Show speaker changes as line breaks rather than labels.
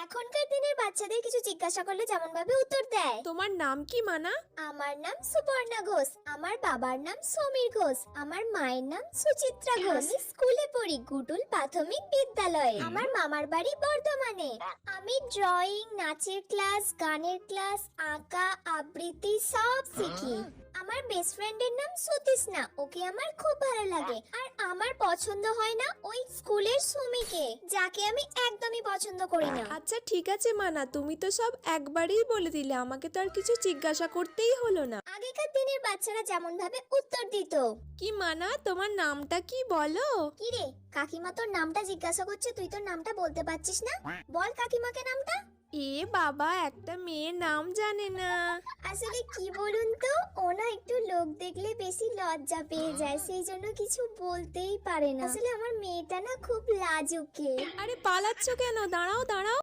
এখনকার দিনের বাচ্চাদের কিছু জিজ্ঞাসা করলে যেমন ভাবে উত্তর দেয়।
তোমার নাম কি মানা?
আমার নাম সুপর্ণা ঘোষ, আমার বাবার নাম সমীর ঘোষ, আমার মায়ের নাম সুচিত্রা ঘোষ। আমি স্কুলে পড়ি গুটুল প্রাথমিক বিদ্যালয়ে। আমার মামার বাড়ি বর্ধমানে। আমি ড্রয়িং, নাচের ক্লাস, গানের ক্লাস, আঁকা, আবৃত্তি সব শিখি। আমার বেস্ট ফ্রেন্ডের নাম সুতিষ্ণা, ওকে আমার খুব ভালো লাগে। আর আমার পছন্দ হয় না ওই স্কুলের সুমিকে, যাকে আমি একদমই পছন্দ করি না।
আচ্ছা ঠিক আছে মানা, তুমি তো সব একবারই বলে দিলে, আমাকে তো আর কিছু জিজ্ঞাসা করতেই হলো না।
আগেকার দিনের বাচ্চারা যেমন ভাবে উত্তর দিত।
কি মানা, তোমার নামটা কি বলো?
কি রে, কাকিমা তোর নামটা জিজ্ঞাসা করছে, তুই তোর নামটা বলতে পারছিস না? বল কাকিমাকে নামটা।
এ বাবা, একটা মেয়ের নাম জানে না।
আসলে কি বলুন তো, ও না একটু লোক দেখলে বেশি লজ্জা পেয়ে যায়, সেই জন্য কিছু বলতেই পারে না। আসলে আমার মেয়েটা না খুব লাজুকে।
আরে পালাচ্ছ কেন? দাঁড়াও দাঁড়াও।